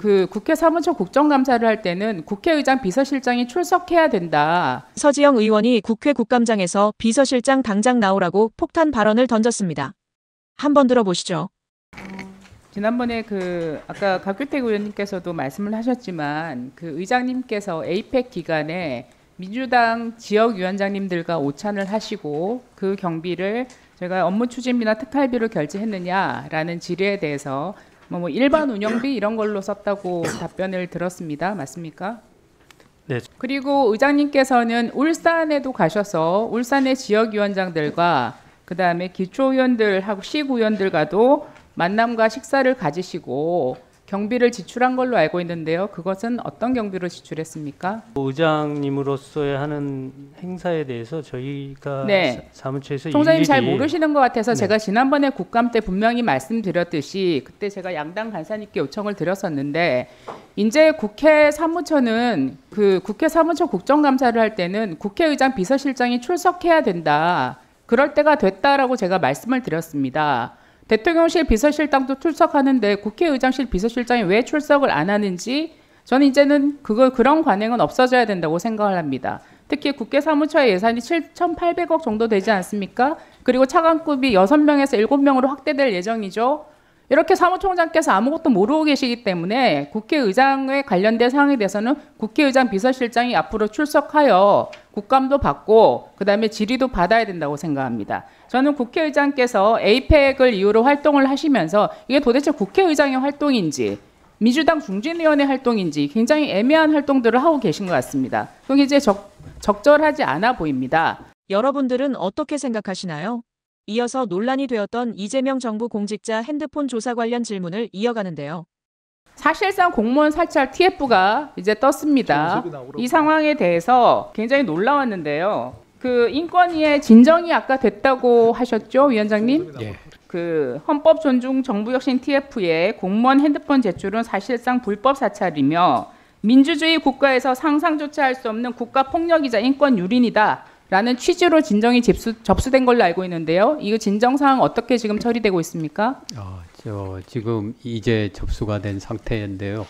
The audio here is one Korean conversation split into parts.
그 국회 사무처 국정감사를 할 때는 국회의장 비서실장이 출석해야 된다. 서지영 의원이 국회 국감장에서 비서실장 당장 나오라고 폭탄 발언을 던졌습니다. 한번 들어보시죠. 지난번에 아까 박규택 의원님께서도 말씀을 하셨지만 그 의장님께서 에이펙 기간에 민주당 지역위원장님들과 오찬을 하시고 그 경비를 제가 업무 추진비나 특활비로 결제했느냐라는 질의에 대해서 뭐 일반 운영비 이런 걸로 썼다고 답변을 들었습니다. 맞습니까? 네. 그리고 의장님께서는 울산에도 가셔서 울산의 지역위원장들과 그다음에 기초의원들하고 시구의원들과도 만남과 식사를 가지시고 경비를 지출한 걸로 알고 있는데요. 그것은 어떤 경비로 지출했습니까? 의장님으로서의 하는 행사에 대해서 저희가 네. 사무처에서 총장님 잘 일일이 모르시는 것 같아서 네. 제가 지난번에 국감 때 분명히 말씀드렸듯이 그때 제가 양당 간사님께 요청을 드렸었는데 이제 국회 사무처는 그 국회 사무처 국정감사를 할 때는 국회의장 비서실장이 출석해야 된다. 그럴 때가 됐다라고 제가 말씀을 드렸습니다. 대통령실 비서실장도 출석하는데 국회의장실 비서실장이 왜 출석을 안 하는지 저는 이제는 그런 관행은 없어져야 된다고 생각을 합니다. 특히 국회 사무처의 예산이 7,800억 정도 되지 않습니까? 그리고 차관급이 6명에서 7명으로 확대될 예정이죠. 이렇게 사무총장께서 아무것도 모르고 계시기 때문에 국회의장에 관련된 사항에 대해서는 국회의장 비서실장이 앞으로 출석하여 국감도 받고 그다음에 질의도 받아야 된다고 생각합니다. 저는 국회의장께서 에이펙을 이유로 활동을 하시면서 이게 도대체 국회의장의 활동인지 민주당 중진위원회 활동인지 굉장히 애매한 활동들을 하고 계신 것 같습니다. 그게 이제 적절하지 않아 보입니다. 여러분들은 어떻게 생각하시나요? 이어서 논란이 되었던 이재명 정부 공직자 핸드폰 조사 관련 질문을 이어가는데요. 사실상 공무원 사찰 TF가 이제 떴습니다. 이 상황에 대해서 굉장히 놀라웠는데요. 그 인권위의 진정이 아까 됐다고 하셨죠, 위원장님? 예. 그 헌법 존중 정부혁신 TF의 공무원 핸드폰 제출은 사실상 불법 사찰이며 민주주의 국가에서 상상조차 할 수 없는 국가 폭력이자 인권 유린이다. 라는 취지로 진정이 접수된 걸로 알고 있는데요. 이거 진정 사항 어떻게 지금 처리되고 있습니까? 지금 이제 접수가 된 상태인데요.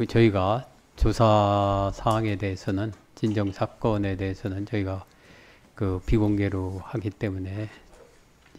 저희가 조사 사항에 대해서는 진정 사건에 대해서는 저희가 그 비공개로 하기 때문에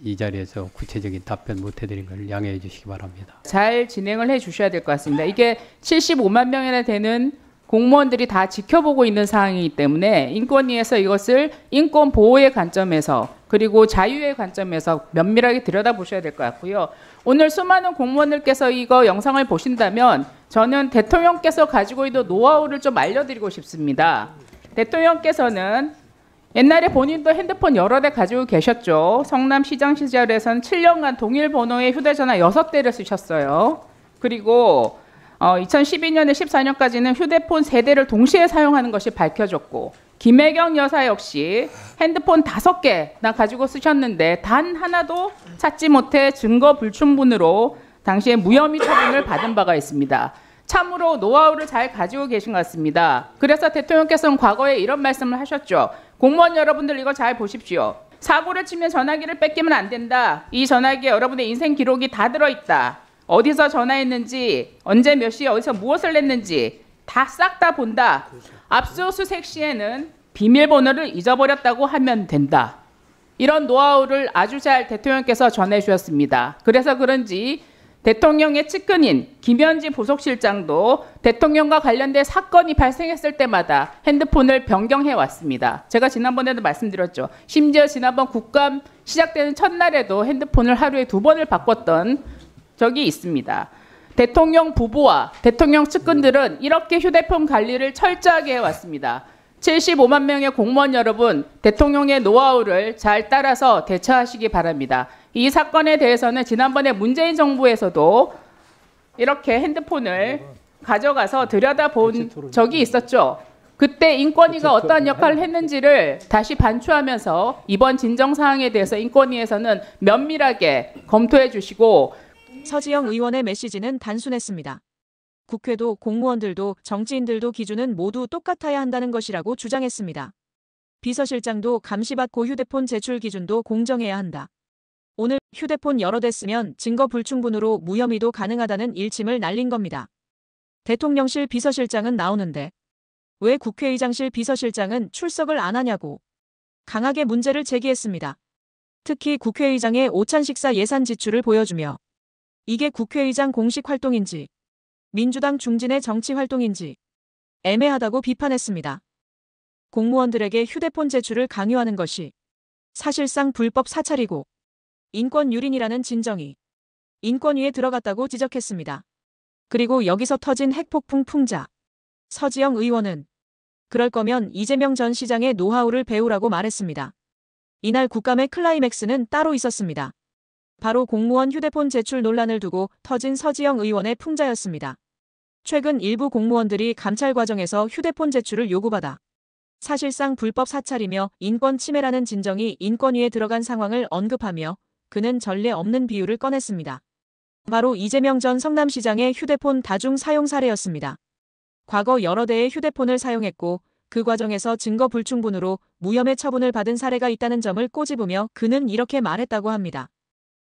이 자리에서 구체적인 답변 못 해드린 걸 양해해 주시기 바랍니다. 잘 진행을 해 주셔야 될 것 같습니다. 이게 75만 명이나 되는 공무원들이 다 지켜보고 있는 사항이기 때문에 인권위에서 이것을 인권 보호의 관점에서 그리고 자유의 관점에서 면밀하게 들여다보셔야 될 것 같고요. 오늘 수많은 공무원들께서 이거 영상을 보신다면 저는 대통령께서 가지고 있는 노하우를 좀 알려드리고 싶습니다. 대통령께서는 옛날에 본인도 핸드폰 여러 대 가지고 계셨죠. 성남시장 시절에서는 7년간 동일 번호의 휴대전화 6대를 쓰셨어요. 그리고 2012년에 14년까지는 휴대폰 3대를 동시에 사용하는 것이 밝혀졌고 김혜경 여사 역시 핸드폰 5개나 가지고 쓰셨는데 단 하나도 찾지 못해 증거 불충분으로 당시에 무혐의 처분을 받은 바가 있습니다. 참으로 노하우를 잘 가지고 계신 것 같습니다. 그래서 대통령께서는 과거에 이런 말씀을 하셨죠. 공무원 여러분들 이거 잘 보십시오. 사고를 치면 전화기를 뺏기면 안 된다. 이 전화기에 여러분의 인생 기록이 다 들어있다. 어디서 전화했는지, 언제 몇 시에 어디서 무엇을 냈는지 다 싹 다 본다. 압수수색 시에는 비밀번호를 잊어버렸다고 하면 된다. 이런 노하우를 아주 잘 대통령께서 전해주셨습니다. 그래서 그런지 대통령의 측근인 김현지 부속실장도 대통령과 관련된 사건이 발생했을 때마다 핸드폰을 변경해 왔습니다. 제가 지난번에도 말씀드렸죠. 심지어 지난번 국감 시작되는 첫날에도 핸드폰을 하루에 2번을 바꿨던 적이 있습니다. 대통령 부부와 대통령 측근들은 이렇게 휴대폰 관리를 철저하게 해왔습니다. 75만 명의 공무원 여러분, 대통령의 노하우를 잘 따라서 대처하시기 바랍니다. 이 사건에 대해서는 지난번에 문재인 정부에서도 이렇게 핸드폰을 가져가서 들여다본 적이 있었죠. 그때 인권위가 어떠한 역할을 했는지를 다시 반추하면서 이번 진정사항에 대해서 인권위에서는 면밀하게 검토해 주시고 서지영 의원의 메시지는 단순했습니다. 국회도 공무원들도 정치인들도 기준은 모두 똑같아야 한다는 것이라고 주장했습니다. 비서실장도 감시받고 휴대폰 제출 기준도 공정해야 한다. 오늘 휴대폰 여러 대 쓰면 증거 불충분으로 무혐의도 가능하다는 일침을 날린 겁니다. 대통령실 비서실장은 나오는데 왜 국회의장실 비서실장은 출석을 안 하냐고 강하게 문제를 제기했습니다. 특히 국회의장의 오찬 식사 예산 지출을 보여주며 이게 국회의장 공식 활동인지 민주당 중진의 정치 활동인지 애매하다고 비판했습니다. 공무원들에게 휴대폰 제출을 강요하는 것이 사실상 불법 사찰이고 인권 유린이라는 진정이 인권위에 들어갔다고 지적했습니다. 그리고 여기서 터진 핵폭풍 풍자. 서지영 의원은 그럴 거면 이재명 전 시장의 노하우를 배우라고 말했습니다. 이날 국감의 클라이맥스는 따로 있었습니다. 바로 공무원 휴대폰 제출 논란을 두고 터진 서지영 의원의 풍자였습니다. 최근 일부 공무원들이 감찰 과정에서 휴대폰 제출을 요구받아 사실상 불법 사찰이며 인권 침해라는 진정이 인권위에 들어간 상황을 언급하며 그는 전례 없는 비유를 꺼냈습니다. 바로 이재명 전 성남시장의 휴대폰 다중 사용 사례였습니다. 과거 여러 대의 휴대폰을 사용했고 그 과정에서 증거 불충분으로 무혐의 처분을 받은 사례가 있다는 점을 꼬집으며 그는 이렇게 말했다고 합니다.